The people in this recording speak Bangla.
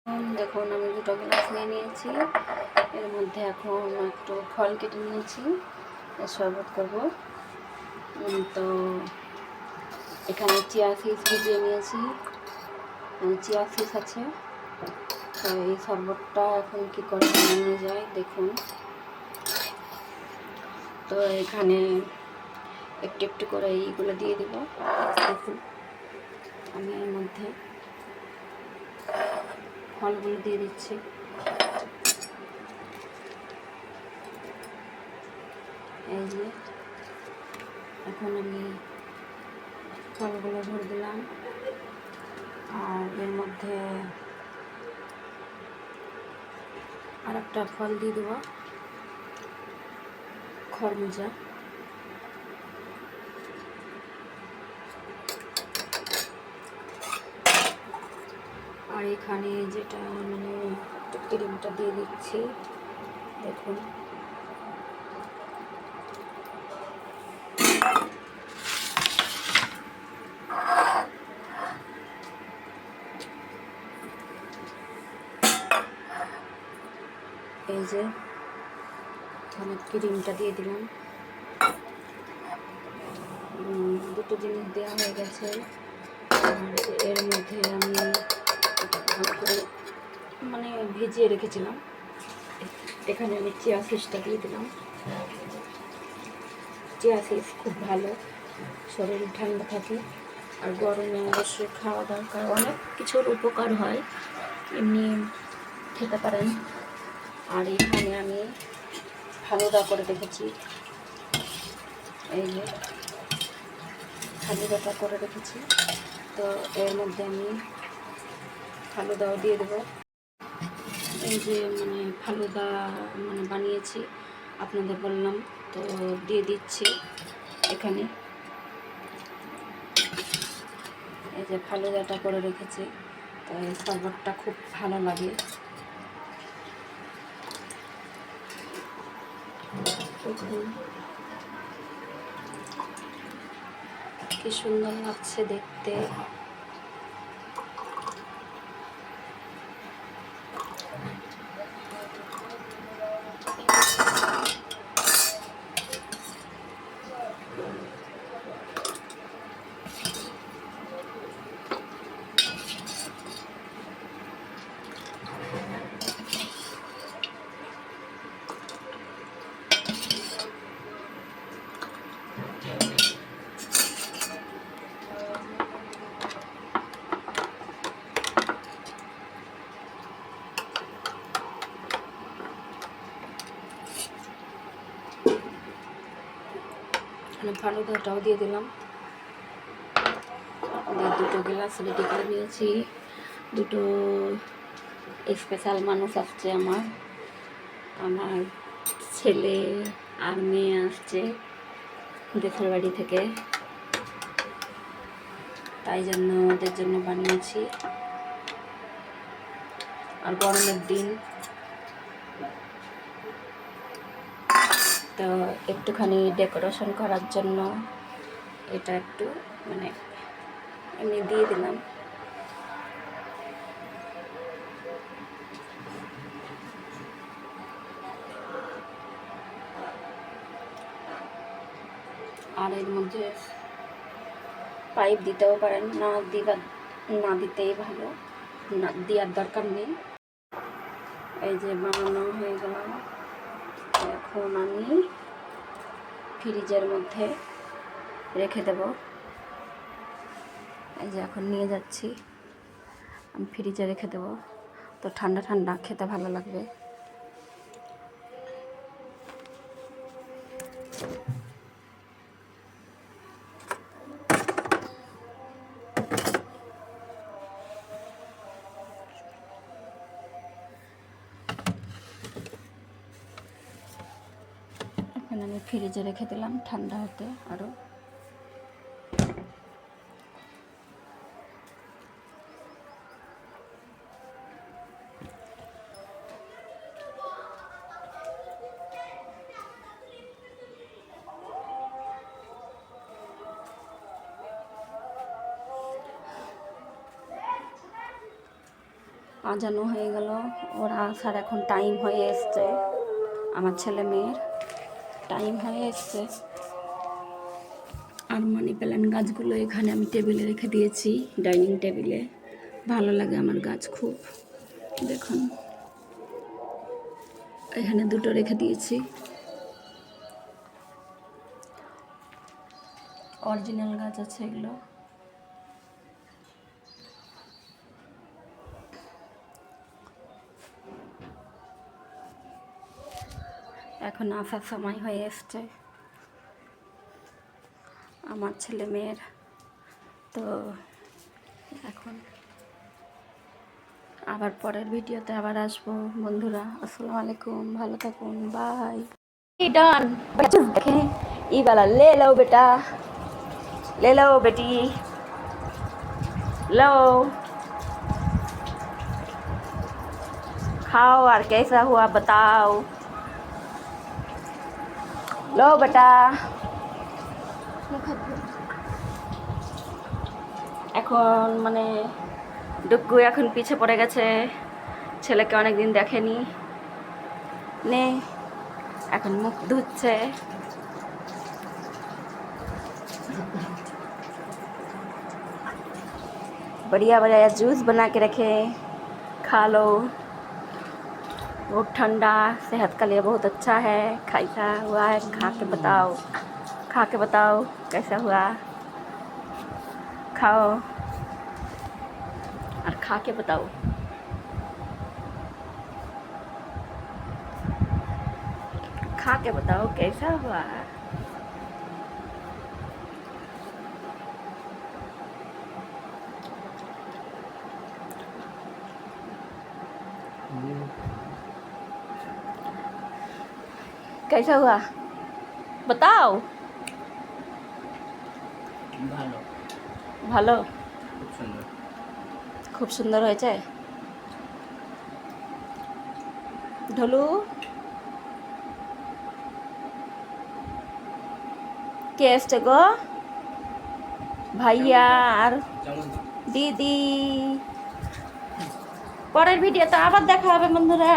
দেখুন আমি দুটো গ্লাস নিয়ে নিয়েছি, এর মধ্যে এখন একটু ফল কেটে নিয়েছি, শরবত করব। তো এখানে চিয়া সিডস ভিজিয়ে নিয়েছি, চিয়া সিডস আছে। তো এই শরবতটা এখন কী করে বানানো যায় দেখুন। তো এখানে একটু একটু করে এইগুলো দিয়ে দেব। দেখুন আমি এর মধ্যে ফলগুলো দিয়ে দিচ্ছি। এই যে এখন আমি ফলগুলো ভরে দিলাম, আর এর মধ্যে আর একটা ফল দিয়ে দেবো, খরমুজা। আর এখানে যেটা মানে ক্রিমটা দিয়ে দিচ্ছি দেখুন। এই যে এখানে ক্রিমটা দিয়ে দিলাম, দুটো জিনিস দেওয়া হয়ে গেছে। আর এর মধ্যে আমি ভালো করে মানে ভিজিয়ে রেখেছিলাম, এখানে আমি চিয়া সিডসটা দিয়ে দিলাম। চিয়া সিডস খুব ভালো, শরীর ঠান্ডা থাকে, আর গরমে অবশ্যই খাওয়া দরকার, অনেক কিছুর উপকার হয়, এমনি খেতে পারেন। আর এখানে আমি ফালুদা করে রেখেছি, এই যে ফালুদাটা করে রেখেছি। তো এর মধ্যে আমি ফালুদাও দিয়ে দেবো। এই যে মানে ফালুদা মানে বানিয়েছি আপনাদের বললাম, তো দিয়ে দিচ্ছি এখানে। এই যে ফালুদাটা করে রেখেছি, তো এই শরবতটা খুব ভালো লাগে। কি সুন্দর লাগছে দেখতে। ফালুদাটাও দিয়ে দিলাম, দুটো গ্লাস রেডি করে নিয়েছি। দুটো স্পেশাল মানুষ আসছে, আমার ছেলে আর মেয়ে আসছে দেশের বাড়ি থেকে, তাই জন্য ওদের জন্য বানিয়েছি। আর গরমের দিন তো একটুখানি ডেকোরেশন করার জন্য এটা একটু মানে এমনি দিয়ে দিলাম। আর এর মধ্যে পাইপ দিতেও পারেন, না দিতেই ভালো, না দেওয়ার দরকার নেই। এই যে বানানো হয়ে গেল, এখন আমি ফ্রিজের মধ্যে রেখে দেব। এই যে এখন নিয়ে যাচ্ছি, আমি ফ্রিজে রেখে দেব, তো ঠান্ডা ঠান্ডা খেতে ভালো লাগবে। এখন আমি ফ্রিজে রেখে দিলাম ঠান্ডা হতে আরও। আজানো হয়ে গেল, ওরা আসার এখন টাইম হয়ে এসছে, আমার ছেলে মেয়ের টাইম হয়ে এসছে। আর মানি প্ল্যান্ট গাছগুলো এখানে আমি টেবিলে রেখে দিয়েছি, ডাইনিং টেবিলে। ভালো লাগে আমার গাছ খুব। দেখুন এখানে দুটো রেখে দিয়েছি, অরিজিনাল গাছ আছে এগুলো। এখন আসার সময় হয়ে এসছে আমার ছেলে মেয়ের। তো এখন আবার পরের ভিডিওতে আবার আসবো বন্ধুরা। আসসালামু আলাইকুম, ভালো থাকুন, বাই। डन देखें ये वाला ले लो बेटा, ले लो बेटी, लो खाओ और कैसा हुआ बताओ, लो बेटा। এখন মানে ডুগু এখন পিছে পড়ে গেছে, ছেলেকে অনেকদিন দেখেনি, নে এখন মুখ ধুচ্ছে। बढ़िया बढ़िया जूस बना के रखे, खा लो, बहुत ठंडा, सेहत के लिए बहुत अच्छा है। कैसा हुआ है खा के बताओ, खा के बताओ कैसा हुआ, खाओ और खा के बताओ। खा के बताओ कैसा हुआ। कैसा हुआ बताओ। ভালো ভালো, খুব সুন্দর হয়েছে। ঢোলু কে এসছে গো? ভাইয়া আর দিদি। পরের ভিডিওতে আবার দেখা হবে বন্ধুরা।